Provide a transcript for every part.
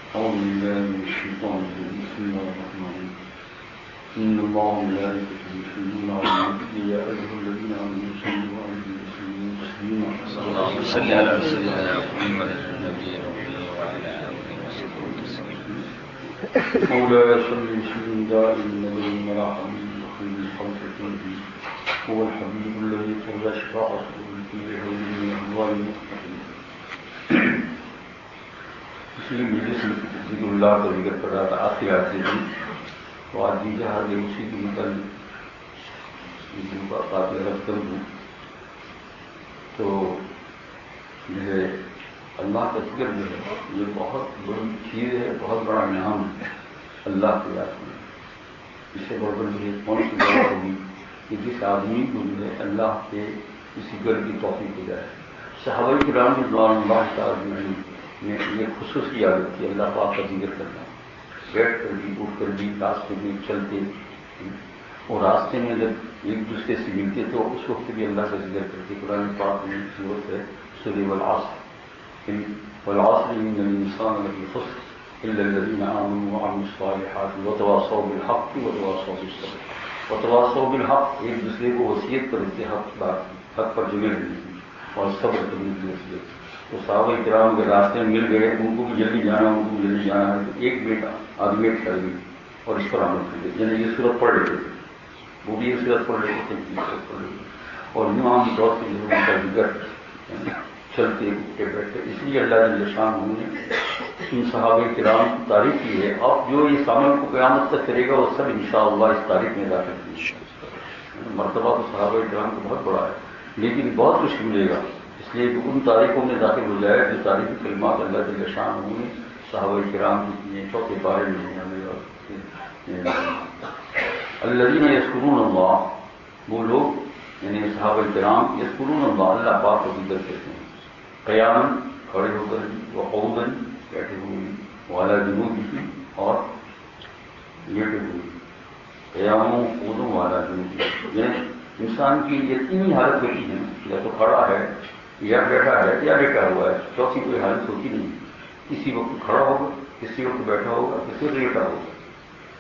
أعوذ بالله من الشيطان الرجيم. بسم الله الرحمن الرحيم. إن الله وملائكته يصلون على النبي يا أيها الذين آمنوا صلوا عليه وسلموا تسليما. اللهم صل على سيدنا محمد النبي الأمي وعلى آله وصحبه وسلم. مولاي صل وسلم دائما أبدا على حبيبك خير الخلق كلهم. هو الحبيب الذي ترجى شفاعته في هول من أهوال المتقين. پچھلی مجلس میں ذکر اللہ کا ذکر کر رہا تھا آخری آخری دن، تو آج دیجیے آگے اسی کے متعلق قابل رد کر دوں. تو جو ہے اللہ کا ذکر جو ہے یہ بہت بڑی چیز ہے، بہت بڑا انعام ہے اللہ کے یاد میں. اس سے بڑھ کر مجھے کون سی بات ہوگی کہ جس آدمی کو جو ہے اللہ کے ذکر کی توفیق ہو جائے. صحابہ کرام رضوان اللہ تعالی اجمعین نے یہ خصوصی عادت کی اللہ پاک کا ذکر کرنا، بیٹھ کر بھی اٹھ کر بھی راستے میں چلتے، اور راستے میں جب ایک دوسرے سے ملتے تو اس وقت بھی اللہ کا ذکر کرتے. قرآن پاک میں صورت ہے سورہ والعصر، والعصر ان الانسان لفی خسر الا الذین آمنوا وعملوا الصالحات وتواصوا بالحق وتواصوا بالصبر. وتواصوا بالحق ایک دوسرے کو وصیت کرتے حق پر جمے رہنے کی، اور صبر کرنے کی وصیت. تو صحابہ کرام کے راستے میں مل گئے، ان کو بھی جلدی جانا، ان کو بھی جلدی جانا ہے، تو ایک بیٹا آدمی کر گئی اور اس پر عمل کر گئی. یعنی یہ صورت پڑھ لیتے تھے، وہ بھی یہ صورت پڑھ لیتے تھے، اور یوں عام طور سے جو ان کا ذکر چلتے اٹھتے بیٹھتے. اس لیے اللہ جل شانہ نے ان صحابہ کرام کی تعریف کی ہے. اب جو اس عمل کو قیامت تک کرے گا وہ سب انشاءاللہ اس تاریخ میں داخل ہوگی. مرتبہ تو صحابہ کرام کو بہت بڑا ہے، لیکن بہت کچھ ملے گا، اس لیے کہ ان تاریخوں میں داخل ہو جائے جو تاریخی کلمات اللہ جل شانہ نے صحابہ کرام کی چوتھے پارے میں الذین یذکرون اللہ، وہ لوگ یعنی صحابہ کرام یذکرون اللہ، اللہ پاک کو ذکر کرتے ہیں، قیاماً کھڑے ہو کر بھی، وقعودا بیٹھے ہوئے بھی، وعلی جنوبہم اور لیٹے ہوئے، قیاماً وقعودا وعلی جنوبہم. یعنی انسان کی یہ تین ہی حالت ہوتی ہیں، یا تو کھڑا ہے یا بیٹھا ہے یا لیٹا ہوا ہے، چوتھی کوئی حالت ہوتی نہیں. کسی وقت کھڑا ہوگا، کسی وقت بیٹھا ہوگا، کسی وقت لیٹا ہوگا،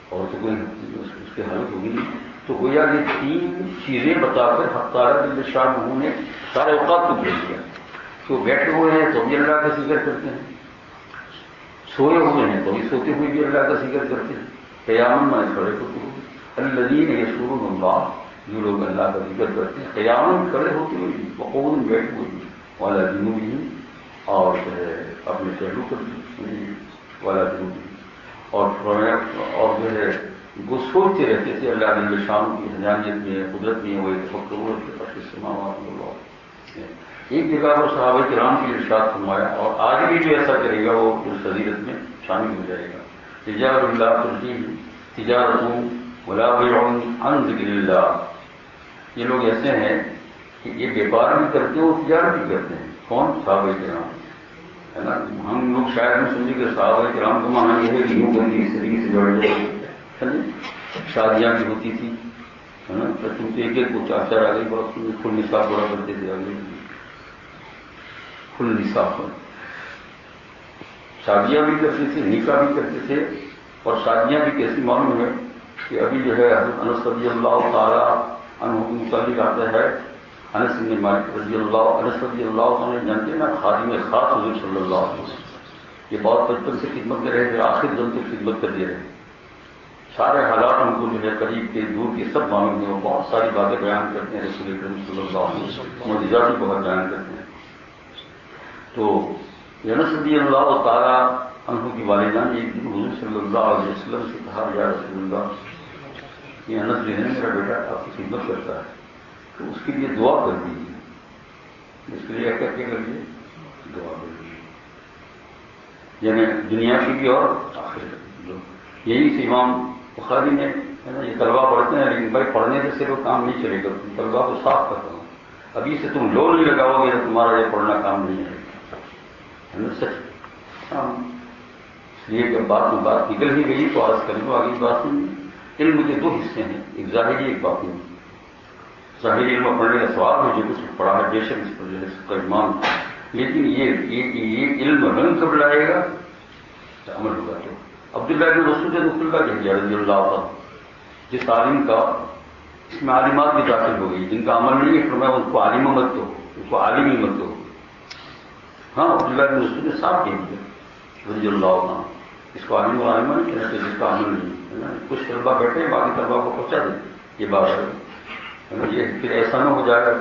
اور تو کوئی اس کی حالت ہوگی نہیں. تو گویا یہ تین چیزیں بتا کر حق تعالیٰ جل شانہ نے سارے اوقات کو بھیج دیا. تو بیٹھے ہوئے ہیں تو بھی اللہ کا ذکر کرتے ہیں، سوئے ہوئے ہیں تو بھی سوتے ہوئے بھی اللہ کا ذکر کرتے ہیں. قیاماً میں کھڑے ہوتے ہوئے الذین یذکرون اللہ، جو لوگ اللہ کا ذکر کرتے ہیں قیاماً کھڑے ہوتے ہوئے بھی، وقعودا بیٹھے ہوئے بھی، وعلی جنوبہم اور اپنے پہلو پر بھی، وعلی جنوبہم اور جو ہے وہ سوچتے رہتے تھے اللہ جل شانہ کی حیانیت میں، قدرت میں، وہ یتفکرون فی خلق السماوات والارض. ایک جگہ پر صحابہ کرام کی ارشاد فرمایا، اور آج بھی جو ایسا کرے گا وہ اس فضیلت میں شامل ہو جائے گا. تجارۃ لا تلہیہم تجارۃ ولا بیع عن ذکر اللہ. یہ لوگ ایسے ہیں کہ یہ بیپار بھی کرتے ہیں اور تجارت بھی کرتے ہیں. کون؟ صحابہ کرام ہے نا. ہم لوگ شاید میں سمجھے کہ صحابہ کرام کا معنی یہ ہے کہ یوں گندی طریقے سے جڑ جائے. شادیاں بھی ہوتی تھی ہے نا، تم تو ایک ایک کو چار چار آ گئی، بہت کھل نصاب بڑا کرتے تھے، آگے کھل نصاب شادیاں بھی کرتے تھے، نکاح بھی کرتے تھے. اور شادیاں بھی کیسی معلوم ہے کہ ابھی جو ہے حضرت انس رضی اللہ تعالیٰ عنہ کے متعلق آتا ہے، انس بن مالک رضی اللہ عنہ جانتے ہیں نا، خادم خاص حضور صلی اللہ علیہ وسلم. یہ بہت بچپن سے خدمت کر رہے تھے، آخر دن تک خدمت کر دے رہے. سارے حالات ہم کو جو ہے قریب کے دور کے سب معلوم ہیں. وہ بہت ساری باتیں بیان کرتے ہیں، رسول اکرم صلی اللہ علیہ وسلم معجزات بھی بہت بیان کرتے ہیں. تو انس رضی اللہ تعالیٰ عنہ کی والدہ نے ایک دن حضور صلی اللہ علیہ وسلم سے کہا، یا رسول اللہ، یہ انس جو ہے میرا بیٹا آپ کی خدمت کرتا ہے، تو اس کے لیے دعا کر دیجیے. اس کے لیے کیا کر لیجیے؟ دعا کر دیجیے، یعنی دنیا کی بھی اور آخرت کی. یہی سے امام بخاری نے یہ طلبہ پڑھتے ہیں، لیکن بھائی پڑھنے سے صرف کام نہیں چلے گا، طلبہ کو صاف کرتا ہوں. ابھی سے تم لو نہیں لگاؤ گے تو تمہارا یہ پڑھنا کام نہیں ہے سچ. اس لیے کہ بات نکل ہی گئی تو آج کریں گے آگے بات نہیں. علم کے دو حصے ہیں، ایک ظاہری ایک باطنی. ظاہری علم پڑھنے کا سوال ہے، جو کچھ پڑھا ہے بے شک اس پر جو ہے اس کا ایمان، لیکن یہ علم رنگ کب لائے گا؟ عمل ہوگا. تو عبداللہ بن مسعود اللہ کہہ رضی اللہ عنہ، جس عالم کا اس میں عالمات بھی داخل ہو گئی، جن کا عمل نہیں ہے فرمایا ان کو عالم مت دو، ان کو عالم ہی مت دو. ہاں عبداللہ بن مسعود نے صاف کہہ دیا رضی اللہ عنہ، اس کو عالم و عالمہ نہیں کہنا چاہیے جس کا عمل نہیں ہے. کچھ طلبا بیٹھے ہیں باقی طلبا کو پہنچا دیں یہ بات ہے. یہ پھر ایسا نہ ہو جائے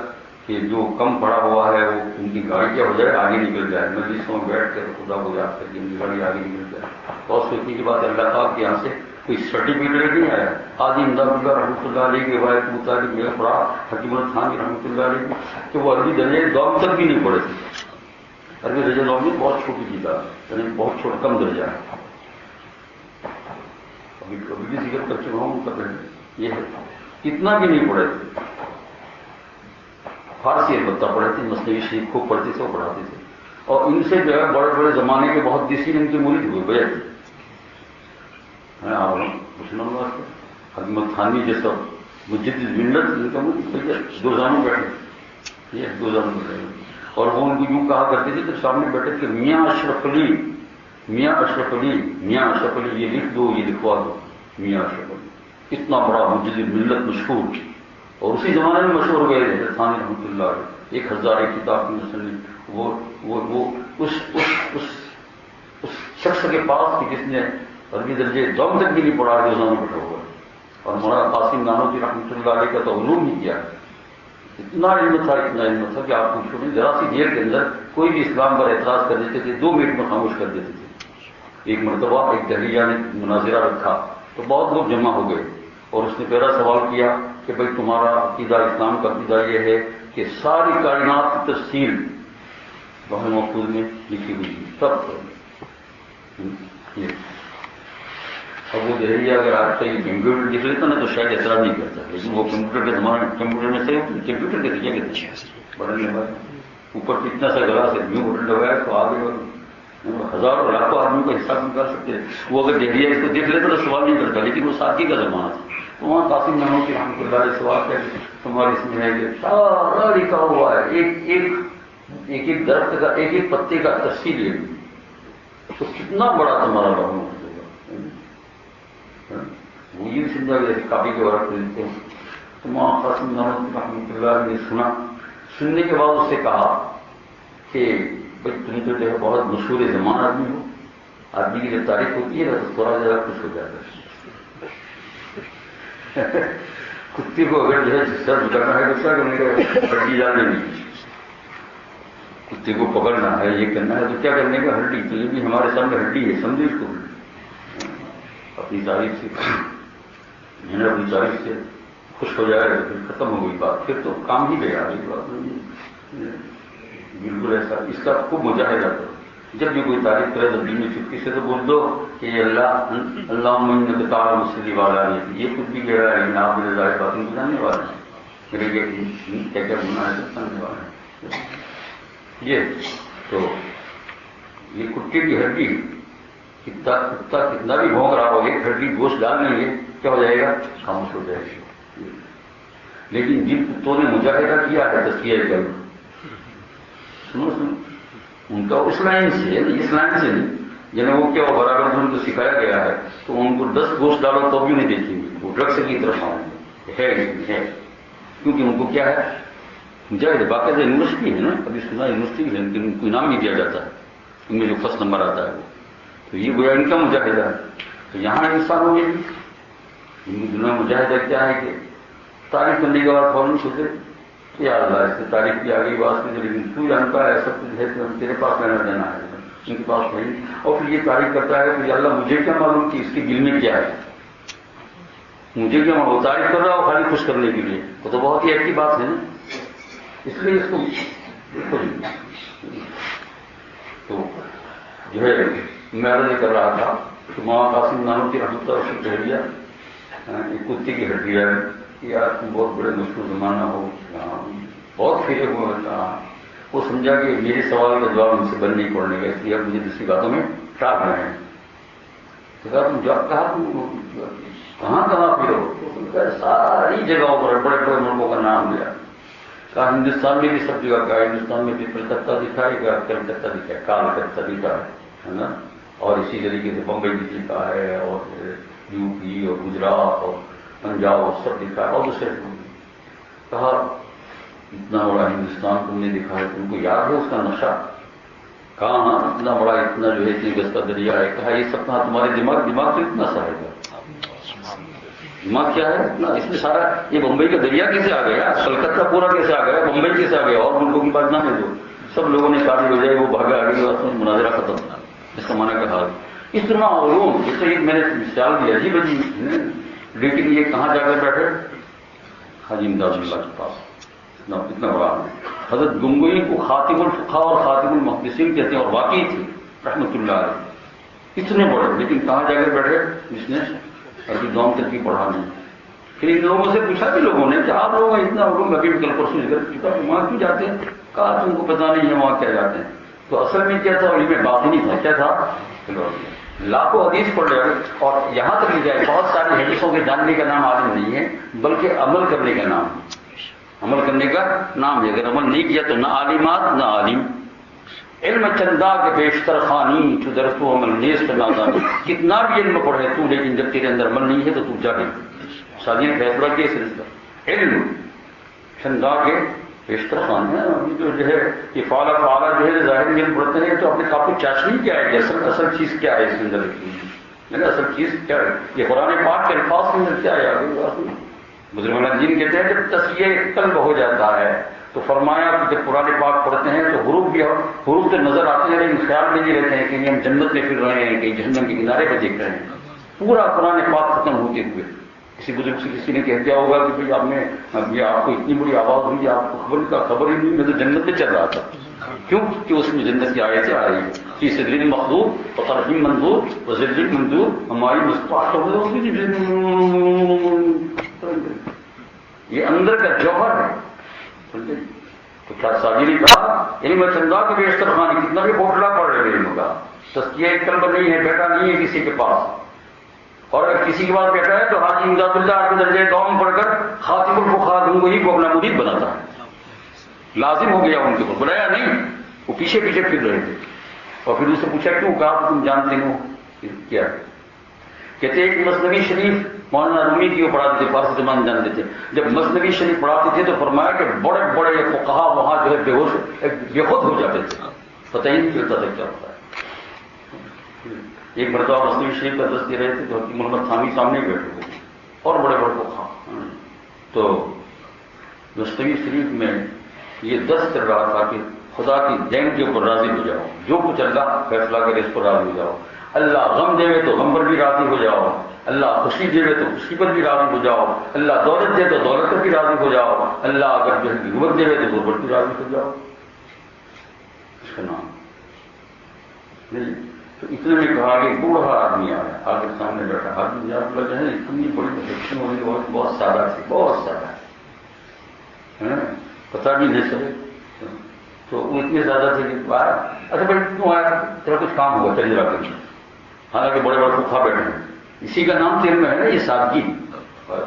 کہ جو کم پڑا ہوا ہے وہ ان کی گاڑی کیا ہو جائے آگے نکل جائے، مجلسوں میں بیٹھ کر خدا کو یاد کر کے ان کی گاڑی آگے نکل جائے. بہت سوچنے کی بات ہے. اللہ تعالیٰ کے یہاں سے کوئی سرٹیفکیٹ نہیں آیا. آدھی امداد اللہ رحمۃ اللہ علیہ کی روایت کے مطابق میرا پڑھا حکیم الخان رحمۃ اللہ علیہ کہ وہ عربی درجے دوم تک بھی نہیں پڑھے تھے. عربی درجہ دوم میں بہت چھوٹی کتاب، یعنی بہت چھوٹا کم درجہ ہے. ابھی بھی ذکر کر چکا ہوں ان کا پہلے یہ ہے کتنا بھی نہیں پڑھے تھے. فارسی البتہ پڑھے تھے، مثنوی شریف خوب پڑھتے تھے، وہ پڑھاتے تھے. اور ان سے جو ہے بڑے بڑے زمانے کے بہت دیسی ان کے مرید ہوئے بجے مسلم حکمت خانی جیسا مجدد ملت ان کا مرید دو زانوں بیٹھے، یہ دو زانوں بیٹھے. اور وہ ان کو یوں کہا کرتے تھے کہ سامنے بیٹھے کہ میاں اشرف علی، میاں اشرف علی، میاں اشرف علی، یہ لکھ دو، یہ لکھوا دو. میاں اشرف علی اتنا بڑا مجدد ملت مشہور، اور اسی زمانے میں مشہور ہو گئے تھانی رحمۃ اللہ علیہ 1000 کتاب کی مصنف. وہ اس شخص کے پاس کہ جس نے عربی درجے دوم تک بھی نہیں پڑھا جو زمانہ بیٹھا ہوا. اور مولانا قاسم نانوتوی رحمۃ اللہ علیہ کا تو علوم ہی کیا. اتنا علم تھا، اتنا علم تھا کہ آپ پوچھو نہیں. ذرا سی دیر کے اندر کوئی بھی اسلام پر اعتراض کر دیتے تھے 2 منٹ میں خاموش کر دیتے تھے. ایک مرتبہ ایک دہلیہ نے مناظرہ رکھا تو بہت لوگ جمع ہو گئے، اور اس نے پہلا سوال کیا کہ بھائی تمہارا عقیدہ، اسلام کا عقیدہ یہ ہے کہ ساری کائنات کی تفصیل لوح محفوظ میں لکھی ہوئی ہے سب. اب وہ دہلیہ اگر آج کل کمپیوٹر لکھ لیتا نا تو شاید اعتراض نہیں کرتا، لیکن وہ کمپیوٹر کے زمانے کمپیوٹر میں سے کمپیوٹر کے ذریعے بڑھنے کے بعد اوپر کتنا سا گلاس ہے یوں بٹن لگایا تو آگے ہزاروں لاکھوں آدمیوں کا حساب نکال سکتے ہیں. وہ اگر دہلیہ اس کو دیکھ لیتا تو سوال نہیں کرتا، لیکن وہ ساتھی کا زمانہ تھا. تو وہاں قاسم نانوتوی رحمۃ اللہ علیہ سوال کیا کہ تمہارے اس میں ہے کہ سارا لکھا ہوا ہے، ایک درخت کا ایک ایک پتے کا تفصیل ہے، تو کتنا بڑا تمہارا لوح محفوظ ہوگا. وہ یہ سمجھا کہ کاپی کے ورق لکھتے ہیں. تو وہاں قاسم نانوتوی رحمۃ اللہ علیہ نے سنا. سننے کے بعد اس سے کہا کہ بھائی تم تو جو ہے بہت مشہور زمان آدمی ہو، آدمی کی جب تاریخ ہوتی ہے نا تو تھوڑا ذرا کچھ ہو جاتا ہے. کتے کو اگر جو ہے سر کرنا ہے تو کیا کرنے کا، ہڈی ڈالنے نہیں. کتے کو پکڑنا ہے، یہ کرنا ہے تو کیا کرنے کا، ہڈی. تو یہ بھی ہمارے سامنے ہڈی ہے، سمجھے اس کو. اپنی تعریف سے میں نے اپنی تعریف سے خوش ہو جائے تو پھر ختم ہو گئی بات، پھر تو کام ہی گیا. یہ بات نہیں بالکل ایسا. اس کا خوب مجاہدہ کرو. جب بھی کوئی تعریف کرے تو دل میں چپکی سے تو بول دو کہ اللہ مسلی والا نہیں. یہ کچھ بھی کہہ رہا ہے لیکن آپ میرے ظاہر باتیں کو جاننے والے ہیں، میرے کیا کیا گناہ ہے سب سمجھنے والے ہیں. یہ تو یہ کتے کی ہڈی کتا کتنا بھی بھونک رہا ہو، ایک ہڈی گوشت ڈال لیں گے کیا ہو جائے گا، خاموش ہو جائے گا. لیکن جن کتوں نے مجاہدہ کیا ہے تزکیہ قلب، سنو ان کا اس لائن سے اس لائن سے نہیں، یعنی وہ کیا برابر ان کو سکھایا گیا ہے تو ان کو 10 گوشت ڈالو تو بھی نہیں دیکھیں گے، وہ ڈرگس کی طرف آؤں گے ہے. کیونکہ ان کو کیا ہے مجاہد. باقاعدہ یونیورسٹی ہے نا، ابھی سنا یونیورسٹی ہے لیکن ان کو انعام نہیں دیا جاتا ہے، ان میں جو فرسٹ نمبر آتا ہے وہ تو یہ گویا ان کا مجاہدہ ہے. تو یہاں انسانوں میں بھی ان کی دنیا مجاہدہ کیا ہے کہ تعریف کرنے کے بعد فوراً سوچے کہ اللہ اس سے تعریف کی آگئی بات میں، لیکن تو جانتا ہے ایسا کچھ ہے کہ تیرے پاس لینا دینا ہے، ان کے پاس نہیں. اور پھر یہ تعریف کرتا ہے کہ اللہ مجھے کیا معلوم کہ اس کے دل میں کیا ہے، مجھے کیا معلوم. تعریف کر رہا ہو خالی خوش کرنے کے لیے، وہ تو بہت ہی اچھی بات ہے نا. اس لیے اس کو دیکھو تو جو ہے میں عرض کر رہا تھا کہ مولانا قاسم نانوتوی رحمۃ اللہ سے کہہ دیا ایک کتے کی ہڈی ہے کہ یار تم بہت بڑے مشہور زمانہ ہو، بہت پھرے ہوئے کہا. وہ سمجھا کہ میرے سوال کا جواب مجھ سے بن نہیں پڑنے کا، اس لیے اب مجھے دوسری باتوں میں ٹاک رہے ہیں. تو کہا تم جواب کہا تم کہاں پھرو، ساری جگہوں پر بڑے بڑے ملکوں کا نام لیا. کہا ہندوستان میں بھی سب جگہ کا، ہندوستان میں بھی کلکتہ دکھائے گا، کلکتہ دکھائے کالکتہ دکھا ہے نا، اور اسی طریقے سے بمبئی بھی لکھا ہے اور یو پی اور گجرات اور پنجاب اور سب لکھا ہے اور دوسرے کہا اتنا بڑا ہندوستان تم نے دکھا ہے تم کو یاد ہے اس کا نقشہ کہاں ہاں اتنا بڑا اتنا جو ہے اتنی گز کا دریا ہے کہا یہ سب کہاں تمہارے دماغ تو اتنا سا ہے دماغ کیا ہے اتنا اس میں سارا یہ بمبئی کا دریا کیسے آ گیا کلکتہ پورا کیسے آ گیا بمبئی کیسے آ گیا اور ملکوں کی بات نہ ہے جو سب لوگوں نے شادی ہو جائے وہ بھاگا آ گئی اور مناظرہ ختم اس کا معنی کا حال اتنا علوم جیسے میں نے مثال دی عجیب عجیب لیکن یہ کہاں جا کر بیٹھے حاجی امداد اللہ کے پاس اتنا بڑا حضرت گنگوئی کو خاتم الفقہاء اور خاتم المحدثین کہتے ہیں اور واقعی تھے رحمۃ اللہ علیہ اتنے بڑے لیکن کہاں جا کر بیٹھے جس نے ابھی دام تک کی پڑھا نہیں پھر ان لوگوں سے پوچھا کہ لوگوں نے کہ آپ لوگ اتنا علوم ابھی کل پرسوں ذکر چکا وہاں کیوں جاتے ہیں کہا تم کو پتا نہیں ہے وہاں کیا جاتے ہیں تو اصل میں کیا تھا علم باطنی تھا کیا تھا لاکھوں حدیث پڑھ لے اور یہاں تک لے جائے بہت ساری حدیثوں کے جاننے کا نام عالم نہیں ہے بلکہ عمل کرنے کا نام عمل کرنے کا نام ہے اگر عمل نہیں کیا تو نہ عالمات نہ عالم علم چندہ کے بیشتر خانی تو درستو عمل نیست نادانی کتنا بھی علم پڑھے تو لیکن جب تیرے اندر عمل نہیں ہے تو جاہل شادی نے فیصلہ کیا سلسلہ علم چندہ کے بیشتر خانی جو ہے یہ فعلا جو ہے ظاہر علم پڑھتے ہیں تو اپنے آپ کو چاشنی کیا ہے اصل چیز کیا ہے اس کے اندر اصل چیز کیا ہے یہ قرآن پاک کے الفاظ کے اندر کیا ہے آگے بزرگان دین کہتے ہیں جب تسلیہ قلب ہو جاتا ہے تو فرمایا کہ جب قرآن پاک پڑھتے ہیں تو حروف تو نظر آتے ہیں لیکن خیال میں نہیں رہتے ہیں کہ ہم جنت میں پھر رہے ہیں کہیں جہنم کے کنارے پہ دیکھ رہے ہیں پورا قرآن پاک ختم ہوتے ہوئے کسی بزرگ سے کسی نے کہہ دیا ہوگا کہ بھائی آپ کو اتنی بڑی آواز ہوئی آپ کو خبر ہی نہیں میں تو جنت میں چل رہا تھا کیوں کہ اس میں جنت کی آیتیں آ رہی ہیں فی صدر مخضوب وطرف منظور وذل منظور ہماری مصطفیٰ یہ اندر کا جوہر ہے تو کیا ساجی نے کہا علم چندہ کے بیشتر خانی کتنا بھی بوٹلا پڑ رہے علم کا تزکیہ قلب نہیں ہے بیٹا نہیں ہے کسی کے پاس اور اگر کسی کے پاس بیٹا ہے تو حاجی امداد اللہ کے درجے دوم پڑھ کر خاتم الفقہاء گنگوئی کو اپنا مرید بناتا ہے لازم ہو گیا ان کے اوپر بلایا نہیں وہ پیچھے پیچھے پھر رہے تھے اور پھر اس سے پوچھا کیوں کہا تم جانتے ہو کیا ہے کہتے ہیں کہ مثنوی شریف مولانا رومی کی وہ پڑھاتے تھے فارسی زبان جانتے تھے جب مثنوی شریف پڑھاتے تھے تو فرمایا کہ بڑے بڑے فقہاء وہاں جو ہے بے خود ہو جاتے تھے پتہ ہی نہیں چلتا تھا کیا ہوتا ہے ایک مرتبہ مثنوی شریف کا درس دے رہے تھے تو حکیم محمد ثانی سامنے بیٹھے ہوئے اور بڑے بڑے فقہاء تو مثنوی شریف میں یہ دس کر رہا تھا کہ خدا کی دین کے اوپر راضی ہو جاؤ جو کچھ اللہ فیصلہ کرے اس پر راضی ہو جاؤ اللہ غم دے تو غم پر بھی راضی ہو جاؤ اللہ خوشی دے تو خوشی پر بھی راضی ہو جاؤ اللہ دولت دے تو دولت پر بھی راضی ہو جاؤ اللہ اگر جو ہے غربت دے تو غربت پر بھی راضی ہو جاؤ اس کا نام نہیں تو اتنے میں کہا کہ بوڑھا آدمی آیا آگے سامنے بیٹھا آدمی آپ لگ رہے ہیں اتنی بڑی پرسپشن ہو رہی بہت سادہ تھی بہت سادہ ہے پتہ بھی نہیں چلے تو وہ اتنے زیادہ تھے کہ اچھا بھائی کیوں آیا تیرا کچھ کام ہوگا چل جا کر حالانکہ بڑے بڑے فقہاء بیٹھے ہیں اسی کا نام تیرے میں ہے نا یہ سادگی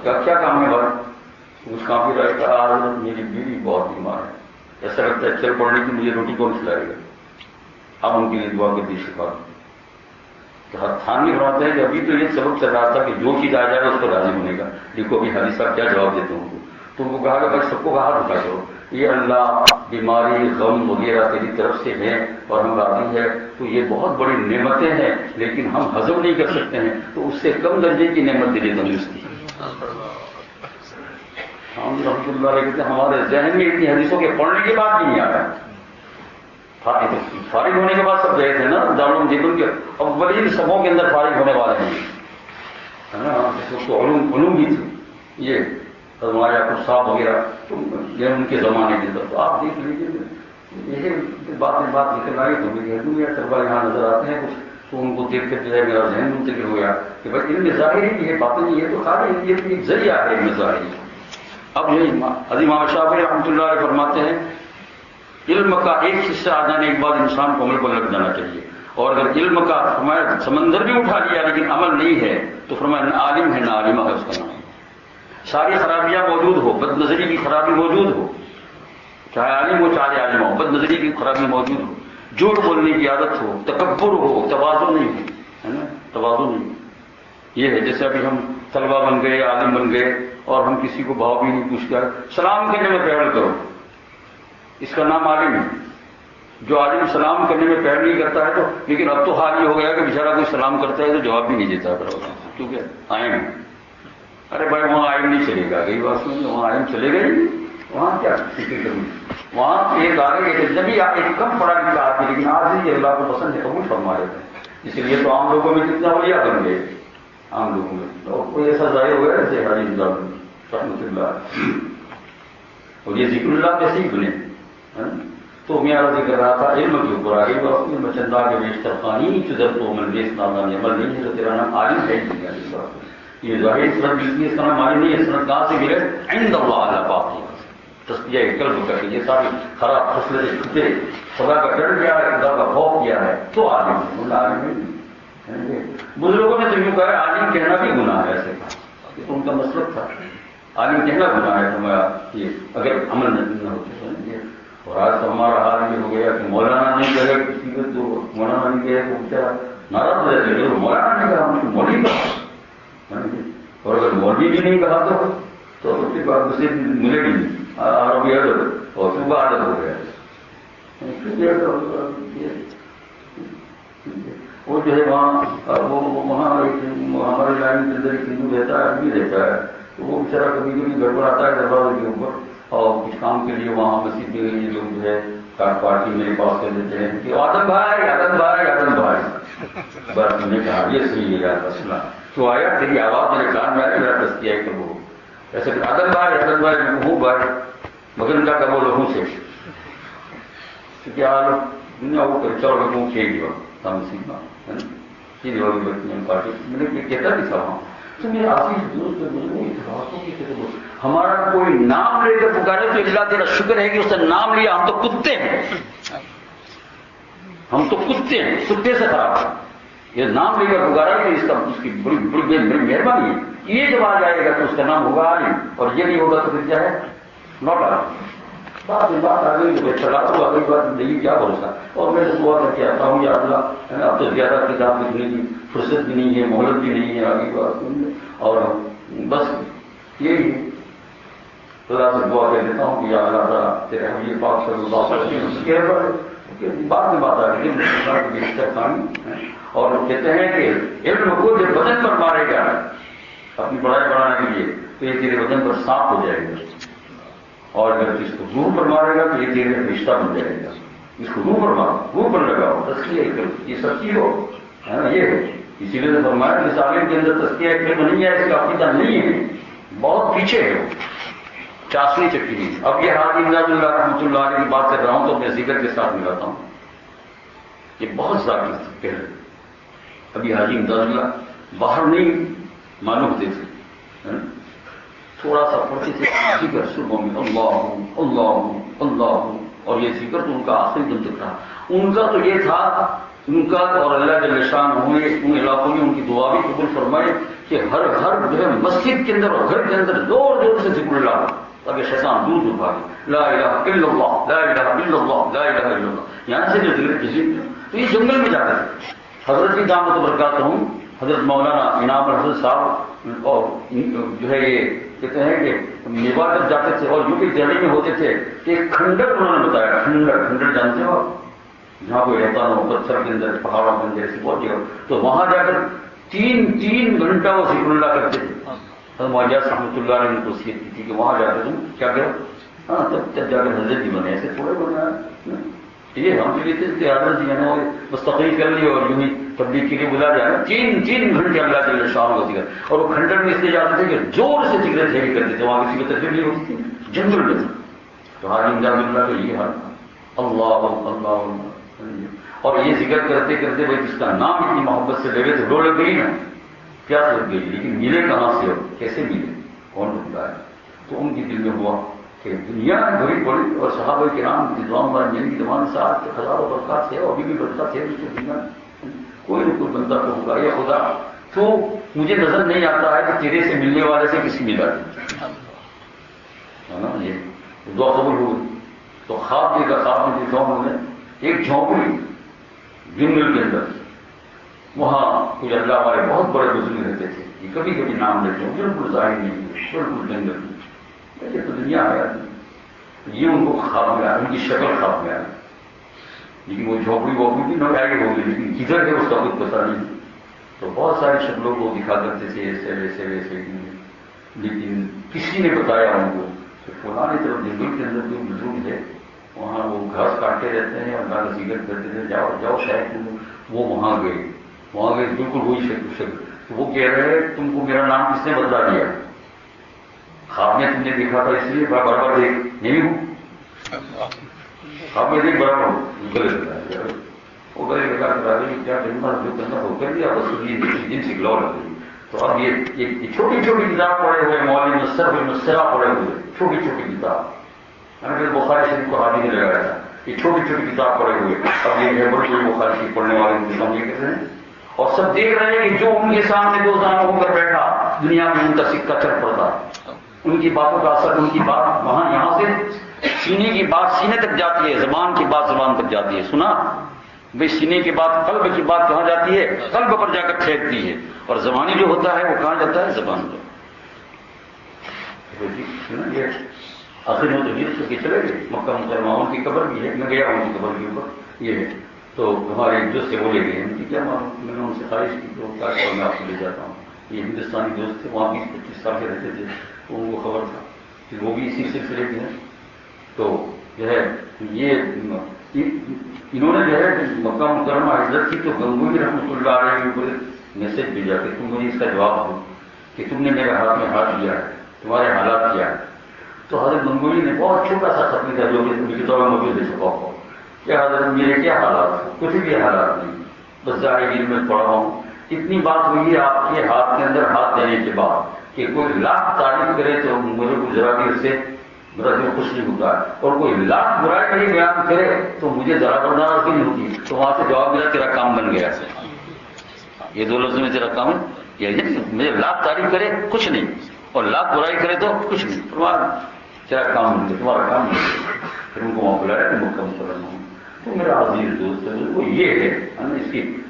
کیا کام ہے بھائی اس کام کی رائے آج میری بیوی بہت بیمار ہے ایسا لگتا ہے چل پڑنے کی مجھے روٹی کون کھلائے گا اب ان کے لیے دعا کے بیچ سکھا تھانی بناتے ہیں کہ ابھی تو یہ سبق چل رہا تھا کہ جو چیز آ جائے گا اس کو راضی ہونے کا دیکھو ابھی حاجی صاحب کیا جواب دیتے ہیں تو ان کو کہا کہ بھائی سب کو کہا اٹھا کرو یہ اللہ بیماری غم وغیرہ تیری طرف سے ہیں اور ہم راضی ہے تو یہ بہت بڑی نعمتیں ہیں لیکن ہم ہضم نہیں کر سکتے ہیں تو اس سے کم درجے کی نعمت دے دیتا ہوں اس کی ہم رحمۃ اللہ علیہ کہتے ہیں ہمارے ذہن میں اتنی حدیثوں کے پڑھنے کے بعد بھی نہیں آ رہا ہے فارغ ہونے کے بعد سب گئے تھے نا دارالعلوم دیوبند کے اولین سبوں کے اندر فارغ ہونے والے ہیں ہے نا علوم بھی تھے یہ ہمارے یعقوب صاحب وغیرہ تو یہ ان کے زمانے کے اندر تو آپ دیکھ لیجیے یہ بات نکل آئی تو میری ہندو یا طلبا یہاں نظر آتے ہیں کچھ تو ان کو دیکھ کر جو ہے میرا ذہن منتقل ہو گیا کہ بھائی علم ظاہری بھی ہے باتیں نہیں ہے تو خالی یہ ایک ذریعہ ہے علم ظاہری اب یہ عظیم امام شافعی رحمۃ اللہ علیہ فرماتے ہیں علم کا ایک حصہ آ جانے کے بعد انسان کو عمل پر لگ جانا چاہیے اور اگر علم کا فرمایا سمندر بھی اٹھا لیا لیکن عمل نہیں ہے تو فرمایا نہ عالم ہے نہ عالمہ ہے اس کا نام ساری خرابیاں موجود ہو بد نظری کی خرابی موجود ہو چاہے عالم ہو چاہے عالم ہو بد نظری کی خرابی موجود ہو جھوٹ بولنے کی عادت ہو تکبر ہو تواضع نہیں ہو توازن نہیں. یہ ہے جیسے ابھی ہم طلبہ بن گئے، عالم بن گئے، اور ہم کسی کو بھاؤ بھی نہیں پوچھتا. سلام کرنے میں پہل کرو، اس کا نام عالم ہے. جو عالم سلام کرنے میں پہل نہیں کرتا ہے تو، لیکن اب تو حال یہ ہو گیا کہ بیچارہ کوئی سلام کرتا ہے تو جواب بھی نہیں دیتا کیونکہ آئم ہے. ارے بھائی وہاں آئم نہیں چلے گا، کئی بات سنیں، وہاں آئم چلے گا ہی، وہاں کیا فکر کروں. وہاں ایک آگے ایک جبھی ایک کم پڑھا لکھا آدمی لیکن آج بھی اللہ کو پسند ہے قبول فرما لیتے ہیں. اس لیے تو عام لوگوں میں کتنا اولیاء بن گئے، عام لوگوں میں تو کوئی ایسا ظاہر ہوا ہے جیسے حاجی امداد رحمۃ اللہ، اور یہ ذکر اللہ کیسے ہی بنے. تو میں عرض کر رہا تھا علم کے اوپر آگے علم چندہ کے بیشتر خانی چدر تو عمل بیس نادان عمل نہیں ہے تو تیرا نام عالم ہے نہیں. اس بات یہ ظاہر سنت ملتی ہے، اس کا نام عالم نہیں ہے. سنت کہاں سے ملے؟ عند اللہ اعلیٰ پاک تسبیہ قلب کر کے یہ ساری خراب فصلیں چھٹے خدا کا ڈر کیا ہے، خدا کا خوف کیا ہے تو عالم ہے. اللہ عالم نہیں. بزرگوں نے تو یوں کہا ہے عالم کہنا بھی گناہ ہے، ایسے کہا تو ان کا مسلک تھا عالم کہنا گناہ ہے ہمارا یہ اگر عمل نہ ہوتے. اور آج تو ہمارا حال یہ ہو گیا کہ مولانا نہیں کہے کسی کو تو مولانا نہیں کہے تو بیچارہ ناراض ہو جاتے ہیں. مولانا نہیں کہا ہم نے مولوی کہا، اور اگر مولوی بھی نہیں کہا تو اس کے بعد اسے ملے بھی نہیں. عربی ادب اور صوبہ ادب ہو گیا. وہ جو ہے وہاں وہاں ہمارے لائن کے اندر ایک ہندو رہتا ہے، آدمی رہتا ہے، تو وہ بیچارہ کبھی کبھی گڑبڑاتا ہے دروازے کے اوپر اور کچھ کام کے لیے وہاں مسجد میں یہ لوگ جو ہے پارٹی میرے پاس کر دیتے ہیں کہ آدم بھائی آدم بھائی آدم بھائی. بس میں نے کہا یہ صحیح ہے یار مسئلہ تو آیا تیری آواز میرے کان میں آئی، میرا تذکیہ ہے کہ وہ ایسے کہ آدم بھائی ہوں بھائی مگر ان کا کہ وہ لوگوں سے کیا دنیا وہ کر چاؤ لوگوں کے لیے ہم سیکھنا ہے نا یہ دیوالی پارٹی میں نے کہتا بھی تھا وہاں تو میرے آفیس دوست ہمارا کوئی نام لے کر پکارے تو اللہ تیرا شکر ہے کہ اس نے نام لیا. ہم تو کتے ہیں، ہم تو کتے ہیں، کتے سے خراب ہے. یہ نام لے کر پکارا تو اس کی بڑی بڑی مہربانی ہے. یہ جب آ جائے گا تو اس کا نام ہوگا عالم، اور یہ نہیں ہوگا تو پھر کیا ہے نوٹ عالم. بات آ گئی تو چلا تو اگلی بات زندگی کیا بھروسہ. اور میں تو دعا کر کے آتا ہوں یا اللہ اب تو زیادہ کتاب لکھنے کی فرصت بھی نہیں ہے، مہلت بھی نہیں ہے آگے بات، اور بس یہی خدا سے دعا کر دیتا ہوں کہ یا اللہ تعالیٰ تیرے حبیب پاک صلی اللہ علیہ وسلم بعد میں بات آ گئی. اور کہتے ہیں کہ علم کو جب بدن پر مارے گا اپنی بڑائی بڑھانے کے لیے تو یہ تیرے بدن پر صاف ہو جائے گا، اور اگر اس کو روح پر مارے گا تو یہ تیرے رشتہ بن جائے گا. اس کو روح پر مارو، روح پر لگاؤ، تزکیہ یہ سب چیز ہو یہ ہے. اسی لیے تو فرمایا کہ اس عالم کے اندر تزکیہ علم نہیں ہے، اس کا عقیدہ نہیں ہے، بہت پیچھے ہے، چاشنی چکی نہیں. اب یہ حاجی امداد اللہ رحمۃ اللہ علیہ کی بات کر رہا ہوں تو میں ذکر کے ساتھ ملاتا ہوں. یہ بہت ذاتی پہلے ابھی حاجی امداد اللہ باہر نہیں معلوم ہوتے تھے، تھوڑا سا پڑھتے تھے ذکر صبح میں اللہ اللہ اللہ، اور یہ ذکر تو ان کا آخری دن تک رہا. ان کا تو یہ تھا ان کا اور اللہ جل شان ہوئے ان علاقوں میں ان کی دعا بھی قبول فرمائے کہ ہر گھر جو ہے مسجد کے اندر اور گھر کے اندر زور زور سے ذکر اللہ ہو تاکہ شیطان دور دور بھاگے. لا الہ الا اللہ لا الہ الا اللہ لا الہ الا اللہ. یہاں سے جو ذکر تو یہ جنگل میں جاتے تھے. حضرت کی دامت برکاتہ ہوں حضرت مولانا انعام الحسن صاحب اور جو ہے یہ کہتے ہیں کہ میوات جب جاتے تھے اور یوں کہ دہلی میں ہوتے تھے کہ ایک کھنڈر انہوں نے بتایا. کھنڈر جانتے ہو جہاں کوئی رہتا ہو پتھر کے اندر پہاڑوں کے اندر ایسی بہت جگہ تو وہاں جا کر تین گھنٹہ وہ ذکر اللہ کرتے تھے. حضرت معجز رحمۃ اللہ نے ان کو وصیت کی تھی کہ وہاں جا کر تم کیا کرو ہاں تب جا کر حضرت جی بنے. ایسے تھوڑے بنا یہ ہم بھی لیتے حضرت جی ہے بس تقریر کر لی اور یوں ہی تبلیغ کے لیے بلا جانا. تین گھنٹے اللہ کے شام کا ذکر. اور وہ کھنڈر میں اس لیے جاتے تھے کہ زور سے ذکر دھیری کرتے تھے. وہاں کسی کو تکلیف نہیں ہوتی تھی، جنگل میں تھا. تو حاجی امداد اللہ کا یہ حال اللہ اللہ. اور یہ ذکر کرتے کرتے بھائی جس کا نام اتنی محبت سے لے گئے تو رو لگ گئی نا کیا لگ گئی. لیکن ملے کہاں سے ہو کیسے ملے کون ڈھونڈا ہے. تو ان کی دل میں ہوا کہ دنیا بڑی پڑی اور صحابہ کرام رضوان اللہ علیہم کی زبان سے آج کے ہزاروں برکات ہے اور ابھی بھی برکات ہے. دنیا کوئی نہ کوئی بندہ تو ہوگا. یہ خدا تو مجھے نظر نہیں آتا ہے کہ تیرے سے ملنے والے سے کسی ملا ہے نا. یہ دعا قبول ہو گئی. تو خواب دیکھا خواب میں دیکھا انہوں نے ایک جھونپڑی جنگل کے اندر وہاں کچھ اللہ والے بہت بڑے بزرگ رہتے تھے، یہ کبھی کبھی نام لیتے ہیں، بالکل ظاہر نہیں ہوئے، بالکل جنگل میں، یہ تو دنیا آیا یہ ان کو خواب میں آیا، ان کی شکل خواب میں آئی، لیکن وہ جھوپڑی ووپڑی بھی نہ آئی ہوگی، لیکن کدھر ہے اس کا کچھ پتہ نہیں۔ تو بہت ساری شکلوں کو دکھا کرتے تھے، ایسے ویسے ویسے، لیکن کسی نے بتایا ان کو کہ فلاں طرف جنگل کے اندر کوئی بزرگ ہے، وہاں وہ گھاس کاٹتے رہتے ہیں اور اللہ کا ذکر کرتے تھے، جاؤ جاؤ شاید تم۔ وہ وہاں گئے بالکل وہی شکل۔ وہ کہہ رہے ہیں تم کو میرا نام کس نے بدلا دیا؟ خواب میں تم نے دیکھا تھا اس لیے برابر دیکھ نہیں ہوں، خواب میں دیکھ برابر ہوں، وہ گلے لگا کرا دیں کیا کرنا جو کرنا ہو کر دیا، بس جن سے گلو لگ گئی۔ تو اب یہ چھوٹی چھوٹی کتاب پڑھے ہوئے، مولوی نصرہ پڑھے ہوئے، چھوٹی چھوٹی کتاب، میں نے بخاری شریف کو حاضر نہیں لگایا تھا، یہ چھوٹی چھوٹی کتاب پڑھے ہوئے، اب یہ بڑی بڑی بخاری شریف پڑھنے والے انتظام یہ کہتے ہیں، اور سب دیکھ رہے ہیں کہ جو ان کے سامنے دو زانوں ہو کر بیٹھا، دنیا میں ان کا سکہ چل پڑتا، ان کی باتوں کا اثر، ان کی بات وہاں یہاں سے سینے کی بات سینے تک جاتی ہے، زبان کی بات زبان تک جاتی ہے۔ سنا بھائی، سینے کی بات قلب کی بات کہاں جاتی ہے؟ قلب پر جا کر ٹھہرتی ہے، اور زبانی جو ہوتا ہے وہ کہاں جاتا ہے؟ زبان پر۔ یہ آخر میں تو یہ کے چلے گئے، مکہ مکرمہ ان کی قبر بھی ہے، میں گیا ہوں ان کی قبر کے اوپر، یہ ہے تو ہمارے دوست سے بولے گئے، ان کی کیا معلوم، میں نے ان سے خواہش کی تو کاش میں آپ کو لے جاتا ہوں۔ یہ ہندوستانی دوست تھے، وہاں 20-25 سال کے رہتے تھے، تو ان کو خبر تھا کہ وہ بھی اسی سلسلے کے ہیں۔ تو جو ہے یہ انہوں نے جو ہے مکہ مکرمہ ہجرت کی تو گنگوئی رحمۃ اللہ علیہ کے اوپر میسج بھیجا کہ تم مجھے اس کا جواب دو کہ تم نے میرے ہاتھ میں ہاتھ دیا ہے، تمہارے حالات کیا ہے۔ تو حضرت گنگوئی نے بہت چھوٹا سا خط لکھا جو کہ ان کی کتابیں موجود ہے چھپا ہوا، کیا حضرت میرے کیا حالات ہیں؟ کچھ بھی حالات نہیں، بس ظاہر علم میں پڑھا ہوں۔ اتنی بات ہوئی ہے آپ کے ہاتھ کے اندر ہاتھ دینے کے بعد کہ کوئی لاکھ تعریف کرے تو مجھے کو ذرا بھی اس سے میرا دل خوش نہیں ہوتا ہے، اور کوئی لاکھ برائی نہیں بیان کرے تو مجھے ذرا برداشت بھی نہیں ہوتی۔ تو وہاں سے جواب ملا تیرا کام بن گیا، یہ دو لفظ میں تیرا کام ہے، مجھے لاکھ تعریف کرے کچھ نہیں اور لاکھ برائی کرے تو کچھ نہیں، تیرا کام بن گیا، تمہارا کام بن گیا۔ پھر ان کو وہاں بلایا کہ مکہ مکرمہ ہوں۔ تو میرا عزیز دوست ہے وہ یہ ہے،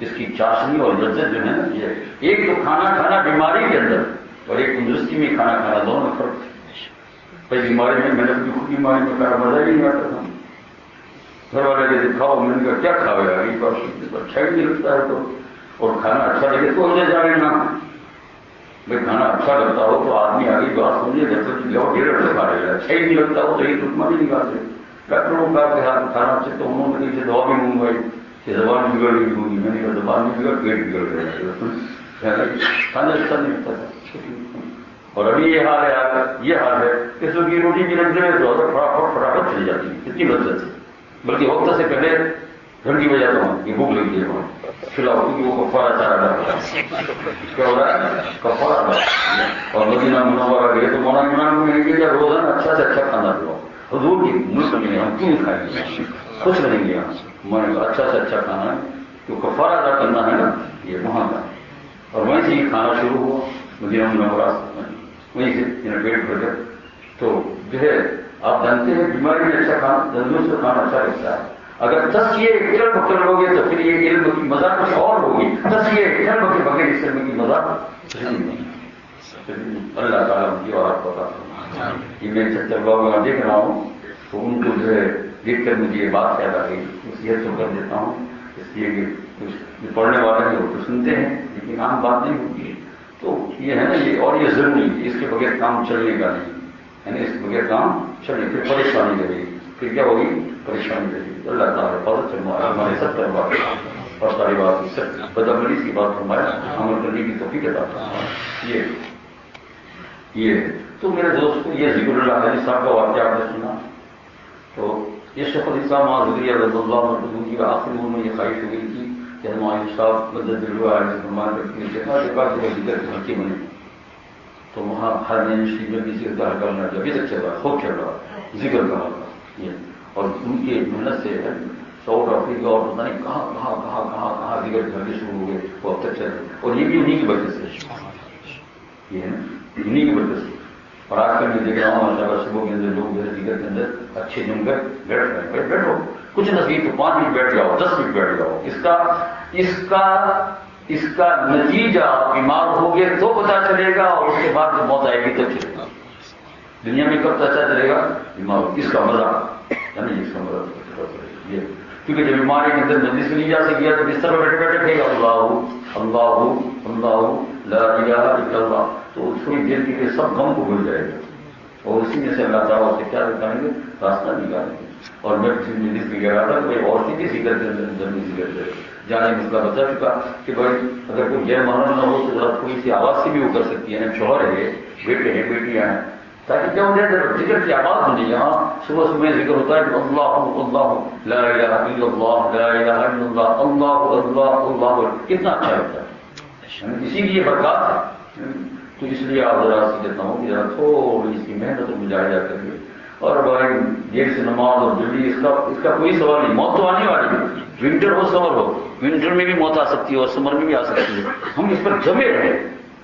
اس کی چاشنی اور لذت جو ہے نا، یہ ایک تو کھانا کھانا بیماری کے اندر اور ایک تندرستی میں کھانا کھانا، دونوں میں فرق ہے۔ بھائی بیماری میں نے اپنی خود بیماری میں کھانا مزہ ہی نہیں آتا تھا، گھر والے کہتے کھاؤ، میں نے کہا کیا کھاؤ گا، یہ بات اچھا ہی نہیں لگتا ہے، تو اور کھانا اچھا لگے تو مجھے جا لینا، بھائی کھانا اچھا لگتا ہو تو آدمی آگے بات سمجھے، جب تک جاؤ ڈیڑھ سے کھا لے گا، اچھا ہی نہیں لگتا ہو تو ایک ٹکما بھی نہیں کھاتے۔ ڈاکٹروں کا کھانا اچھے تو انہوں نے کسی دوا بھی منگوائی کہ زبان بگڑ گئی ہوگی، میں نے کہا زبان نہیں بگڑ، پیٹ بگڑ گیا، کھانا اچھا نہیں لگتا تھا۔ اور ابھی یہ حال ہے، یہ حال ہے کہ اس کی روٹی بھی لگ جائے تو فٹافٹ چلی جاتی ہے، اتنی لذت ہے، بلکہ وقت سے پہلے گھر کی وجہ تو کہ بھوک لگتی ہے وہاں کھلاؤ، کیونکہ وہ کفارہ چارہ ڈالتا ہے، کیا ہو رہا ہے کفارہ ڈالتا۔ اور مدینہ منورہ گئے تو مولانا میں کہ روزانہ اچھا سے اچھا کھانا کھلاؤ، حضور کی ملک میں ہم کیوں کھائیں گے، کچھ رہیں گے ہم، میں نے کہا اچھا سے اچھا کھانا ہے، تو کفارہ ادا کرنا ہے نا، یہ وہاں کا۔ اور وہیں سے یہ کھانا شروع ہوا مدینہ منورہ، وہیں سے پیٹ بھر گیا۔ تو جو ہے آپ جانتے ہیں بیماری میں اچھا کھانا، تندرست کھانا اچھا لگتا ہے۔ اگر تزکیہ علم کر لو گے تو پھر یہ علم کی مزہ کچھ اور ہوگی، تزکیہ علم کے بغیر اس علم کی مزہ نہیں۔ اللہ تعالیٰ ان کی اور آپ کو عطا فرمائے۔ یہ میں چھتر بابا دیکھ رہا ہوں تو ان کو جو ہے دیکھ کر مجھے یہ بات یاد آ گئی، نصیحت تو کر دیتا ہوں، اس لیے کہ کچھ پڑھنے والے ہیں وہ تو سنتے ہیں لیکن عام بات نہیں ہوتی ہے۔ تو یہ ہے نا، یہ اور یہ ضروری ہے، اس کے بغیر کام چلنے کا نہیں، یعنی اس کے بغیر کام چلنے، پھر پریشانی رہے گی، پھر کیا ہوگی؟ پریشانی رہے گی۔ اللہ تعالیٰ حفاظت فرمائے، ہمارے سب طرح اور ساری بات سب بدعملی کی بات فرمائے، عمل کرنے کی توفیق عطا فرمائے۔ یہ تو میرے دوست کو یہ ذکر اللہ علیہ صاحب کا واقعہ آپ نے سنا، تو یہ شیخ الاسلام معذوری رضی اللہ عنہ کی آخری عمر میں یہ خواہش ہو گئی تھی کہ ہمارے صاحب مدد جگہ ذکر کے بنے، تو وہاں ہر نئے شریف میں بھی ذکر کا کرنا ابھی تک چل رہا ہے، خوب چل رہا ہے ذکر کا یہ، اور ان کی محنت سے ساؤتھ افریقہ اور پتہ نہیں کہاں کہاں کہاں کہاں کہاں ذکر گھر شروع ہو گئے، وہ اب تک چل رہے، اور یہ بھی انہیں کی وجہ سے، یہ ہے نا انہیں کی وجہ سے۔ اور آج کل میں دیکھ رہا ہوں ماشاء اللہ صبح کے اندر لوگ جو ہے ذکر کے اندر اچھے جم کر بیٹھ رہے ہیں، بیٹھو کچھ نصیب تو 5 منٹ بیٹھ جاؤ، 10 منٹ بیٹھ جاؤ، اس کا اس کا نتیجہ بیمار ہو گئے تو پتہ چلے گا، اور اس کے بعد جب موت آئے گی تب چلے گا. دنیا میں کب پتہ چلے گا؟ بیمار ہو. اس کا مزہ یعنی اس کا مزہ یہ، کیونکہ جب بیماری کے اندر مجلس میں نہیں جا سکیا تو بستر پر بیٹھے بیٹھے کہے گا اللہ اللہ اللہ لا الہ الا اللہ، تو تھوڑی دیر کے لیے سب غم کو بھول جائے گا، اور اسی میں سے اللہ تعالیٰ سے کیا کریں گے؟ راستہ نکالیں گے. اور میں کسی مجلس میں گیا تھا کوئی اور سی کسی ذکر کرتے جانے مسئلہ بتا چکا کہ بھائی اگر کوئی غیر محرم نہ ہو تو ذرا تھوڑی سی آواز سے بھی وہ کر سکتی ہے. شوہر ہے، بیٹے ہیں، بیٹیاں ہیں، تاکہ کیا ہو جائے ذکر کی آواز سنی. یہاں صبح صبح ذکر ہوتا ہے کہ اللہ اللہ لا الہ الا اللہ لا الہ الا اللہ اللہ اللہ اللہ، کتنا اچھا لگتا ہے. اسی لیے برکات ہے. تو اس لیے آپ ذرا سی دیتا ہوں کہ ذرا تھوڑی سی محنت اور مجاہدہ کریے. اور بھائی دیر سے نماز اور جلدی اس کا کوئی سوال نہیں. موت تو آنے والی ہے، ونٹر ہو سمر ہو، ونٹر میں بھی موت آ سکتی ہے اور سمر میں بھی آ سکتی ہے. ہم اس پر جمے رہے،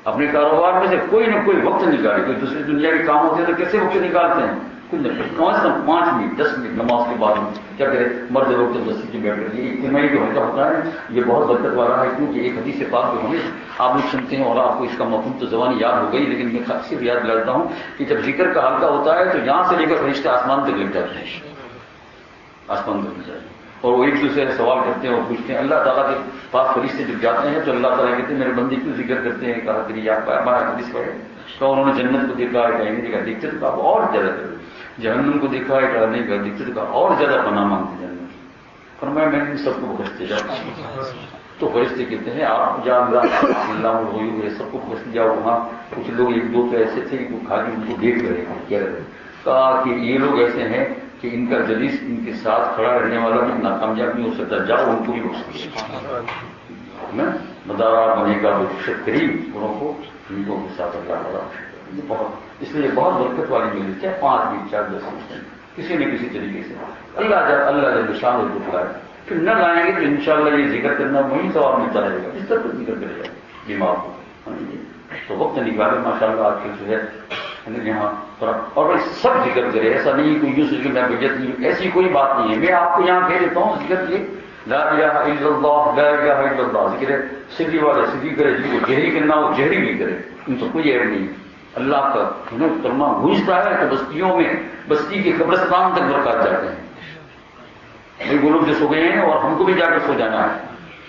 اپنے کاروبار میں سے کوئی نہ کوئی وقت نکالے. کوئی دوسری دنیا کے کام ہوتے ہیں تو کیسے وقت نکالتے ہیں؟ کچھ نہ کچھ، کم از کم 5 منٹ 10 منٹ نماز کے بعد کیا کرے. مرد لوگ تو مسجد میں بیٹھ کر یہ اجتماعی جو ہوتا ہے یہ بہت برکت والا ہے. کیونکہ ایک حدیث پاک جو ہمیں آپ لوگ سنتے ہیں اور آپ کو اس کا مفہوم تو زبانی یاد ہو گئی، لیکن میں صرف یاد دلاتا ہوں کہ جب ذکر کا حلقہ ہوتا ہے تو یہاں سے لے کر فرشتے آسمان تک لگ جاتے ہیں، آسمان تک لگ جاتے ہیں، اور وہ ایک دوسرے سے سوال کرتے ہیں اور پوچھتے ہیں. اللہ تعالیٰ کے پاس فرشتے جب جاتے ہیں تو اللہ تعالیٰ کہتے ہیں میرے بندے کیوں ذکر کرتے ہیں؟ کہا کہ آپ ہمارا حدیث پڑھے تو انہوں نے جنت کو دیکھا ہے، کہیں نہیں دیکھا، دیکھتے تو کہا اور زیادہ کرو. جہنم کو دیکھا ہے، کہا نہیں، کہا دیکھتے تو کہا اور زیادہ پناہ مانگتے جنت. فرمایا میں ان سب کو بخشتے جاؤ. تو فرشتے کہتے ہیں آپ جا اللہ ہوئی سب کو بخشتے جاؤ. وہاں کچھ لوگ ایک دو تو ایسے تھے کہ خالی ان کو دیکھ رہے ہیں، کیا رہے. کہا کہ یہ لوگ ایسے ہیں کہ ان کا جلیس ان کے ساتھ کھڑا رہنے والا بھی ناکامیاب نہیں ہو سکتا، جاؤ ان کو بھی بخش مدارہ بنے گا قریب گروہ کو ان کو کے ساتھ اللہ تعالیٰ بہت. اس لیے بہت برکت والی ملی چاہے 5 منٹ 4 10 منٹ کسی نہ کسی طریقے سے اللہ جب نشان ہو تو لائے. پھر نہ لائیں گے تو انشاءاللہ یہ ذکر کرنا وہی ثواب ملتا رہے گا، اس طرح ذکر کرے گا بیمار کو. تو وقت نکالے ماشاءاللہ آج کل جو ہے یہاں اور سب ذکر کرے. ایسا نہیں کوئی یوں سوچے میں بجت نہیں، ایسی کوئی بات نہیں ہے. میں آپ کو یہاں کہہ دیتا ہوں ذکر یہ لا الہ الا اللہ لا الہ الا اللہ ذکر ہے. سدھی والے سدھی کرے، جس کو جہری کرنا وہ جہری بھی کرے، ان سے کوئی عیب نہیں. اللہ کا کلمہ گونجتا ہے تو بستیوں میں بستی کے قبرستان تک برکات جاتے ہیں. وہ لوگ جو سو گئے ہیں اور ہم کو بھی جا کر سو جانا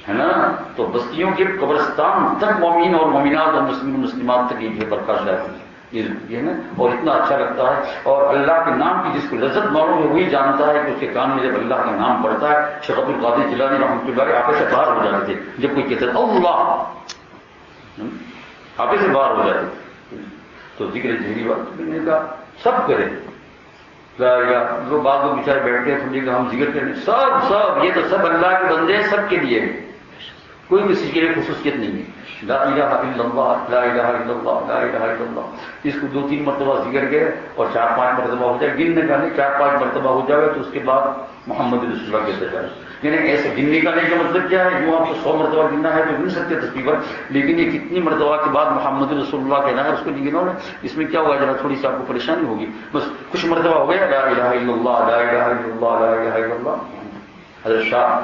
ہے نا. تو بستیوں کے قبرستان تک مومن اور مومنات اور مسلمات تک یہ برکات جاتی ہے. یہ نا اور اتنا اچھا لگتا ہے. اور اللہ کے نام کی جس کو لذت معلوم ہے وہی جانتا ہے کہ اس کے کان میں جب اللہ کا نام پڑتا ہے. شیخ عبد القادر جیلانی رحمۃ اللہ علیہ آپے سے باہر ہو جاتے تھے جب کوئی کہتا تھا اللہ، آپے سے باہر ہو جاتے. تو ذکر جہری وقت نے کہا سب کرے. جو بعض لوگ بیچارے بیٹھتے ہیں سمجھے کہ ہم ذکر کریں سب یہ تو سب اللہ کے بندے ہیں، سب کے لیے کوئی کسی کے لیے خصوصیت نہیں ہے. لا الہ الا اللہ لا الہ الا اللہ لا الہ الا اللہ اس کو 2-3 مرتبہ ذکر کرے اور 4-5 مرتبہ ہو جائے. گننے کا نہیں، 4-5 مرتبہ ہو جائے تو اس کے بعد محمد رسول اللہ کہتے جائے. یعنی ایسے گننے کا نہیں کا مطلب کیا ہے؟ جو آپ کو 100 مرتبہ گننا ہے تو گن سکتے تقریباً، لیکن یہ کتنی مرتبہ کے بعد محمد رسول اللہ کہنا ہے اس کو نہیں گنو نا. اس میں کیا ہوا ذرا تھوڑی سی آپ کو پریشانی ہوگی. بس کچھ مرتبہ ہو گیا لا الہ الا اللہ لا الہ الا اللہ لا الہ الا اللہ. حضرت شاہ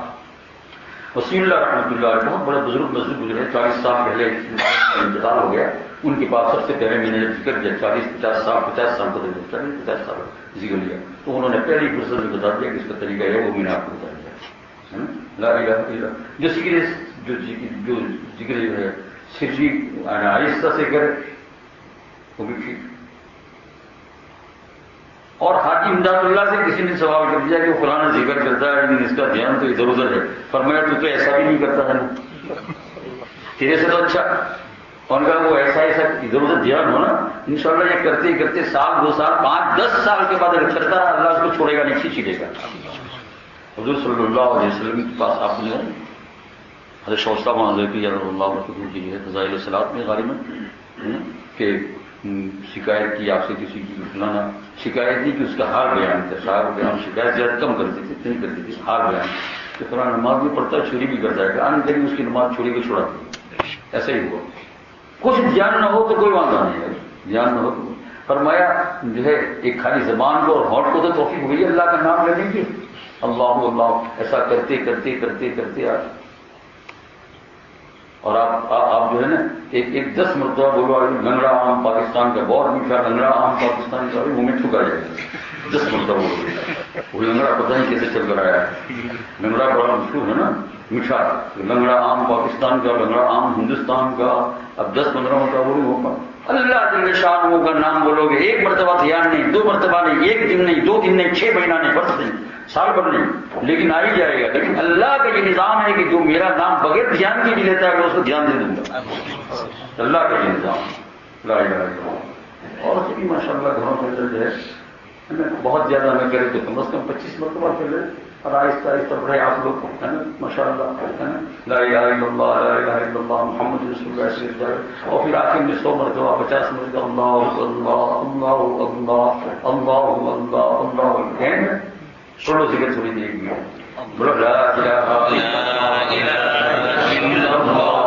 وسیع اللہ رحمۃ اللہ علیہ بہت بڑے بزرگ مسجد گزرے، 40 سال پہلے انتقال ہو گیا. ان کے پاس سب سے پہلے میں نے ذکر کیا 40-50 سال کا 50 سال ذکر لیا تو انہوں نے پہلی فرصت میں بتا دیا کہ اس کا طریقہ ہے وہ میں نے آپ کو بتا دیا. لا الہ الا اللہ جو ذکر ہے سرجی آہستہ سے کرے وہ بھی ٹھیک. اور حاجی امداد اللہ سے کسی نے سوال کر دیا کہ وہ فلانا ذکر کرتا ہے لیکن اس کا دھیان تو ادھر ادھر ہے. فرمایا تو ایسا بھی نہیں کرتا ہے نا، تیرے سے تو اچھا. اور کہا وہ ایسا ادھر ادھر دھیان ہو نا انشاءاللہ یہ کرتے کرتے سال 2 سال 5 10 سال کے بعد اگر کرتا رہا اللہ اس کو چھوڑے گا نہیں، کھینچے گا. حضور صلی اللہ علیہ وسلم کے پاس آپ نے حضرت شوستہ معذرتی اللہ کی ہے فضائل الصلاۃ میں غالباً کہ شکایت کی آپ سے کسی کی فلانا شکایت نہیں کہ اس کا حال بیان تھا. صاحب بیان شکایت زیادہ کم کرتے تھے نہیں کرتے تھے، حال بیان کہ فلانا نماز بھی پڑھتا ہے چوری بھی کرتا ہے، آنے کہیں اس کی نماز چھوڑی کو چھوڑا دی. ایسا ہی ہوا. کچھ دھیان نہ ہو تو کوئی وعدہ نہیں ہے، دھیان نہ ہو تو فرمایا جو ہے ایک خالی زبان کو اور ہونٹ کو تو توفیق ہوئی اللہ کا نام لینے کی. اللہ اللہ ایسا کرتے کرتے کرتے کرتے اور آپ جو ہے نا ایک 10 مرتبہ بولو لنگڑا عام پاکستان کا بہت میٹھا لنگڑا عام پاکستان کا منہ میں چھکا جائے گا 10 مرتبہ بولو وہ لنگڑا پتہ نہیں کیسے چل کر آیا ہے لنگڑا بڑا مشہور ہے نا میٹھا لنگڑا عام پاکستان کا لنگڑا عام ہندوستان کا اب 10-15 مرتبہ بولو ہوگا اللہ جل شانہ کا نام بولو گے 1 مرتبہ دھیان نہیں 2 مرتبہ نہیں 1 دن نہیں 2 دن نہیں 6 مہینہ نہیں برس نہیں سال بھر نہیں لیکن آ ہی جائے گا لیکن اللہ کا یہ نظام ہے کہ جو میرا نام بغیر دھیان کے بھی لیتا ہے میں اس کو دھیان دے دوں گا اللہ کا یہ نظام لا الہ الا اللہ اور بھی ماشاء اللہ گھروں کے اندر جو ہے بہت زیادہ نہ کرے تو کم از کم 25 مرتبہ چلے اور آہستہ آہستہ بڑھے آپ لوگ ہے نا ماشاء اللہ ہے نا لا الہ الا اللہ لا الہ الا اللہ محمد رسول اللہ صلی اللہ علیہ وسلم اور پھر آخر میں 100 مرتبہ 50 مرتبہ اللہ اللہ اللہ اللہ اللہ اللہ اللہ کہیں چھوڑو ذکر تھوڑی دیر کی بولو لا الہ الا اللہ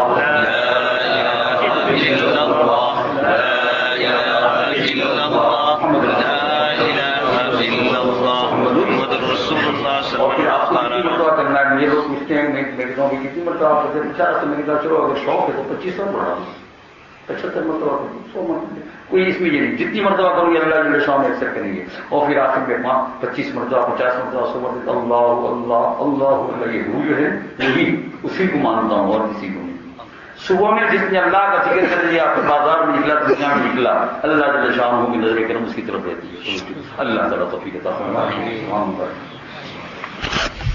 یہ لوگ پوچھتے ہیں میں کہتا ہوں کہ کتنی مرتبہ آپ کرتے 50 سے میں کہتا چلو اگر شوق ہے تو 25 پڑھا 75 مرتبہ 100 مرتبہ کوئی اس میں یہ نہیں جتنی مرتبہ کروں گے اللہ جل شانہ ایکسپٹ کریں گے اور پھر آخر میں 25 مرتبہ 50 مرتبہ 100 مرتبہ اللہ اللہ اللہ اللہ یہ روح جو ہے وہی اسی کو مانتا ہوں اور کسی کو نہیں صبح میں جس نے اللہ کا ذکر کر دیا بازار میں نکلا دنیا میں نکلا اللہ جل شانہ کی نظر کرم اس کی طرف رہتی ہے اللہ تعالیٰ توفیق عطا فرمائے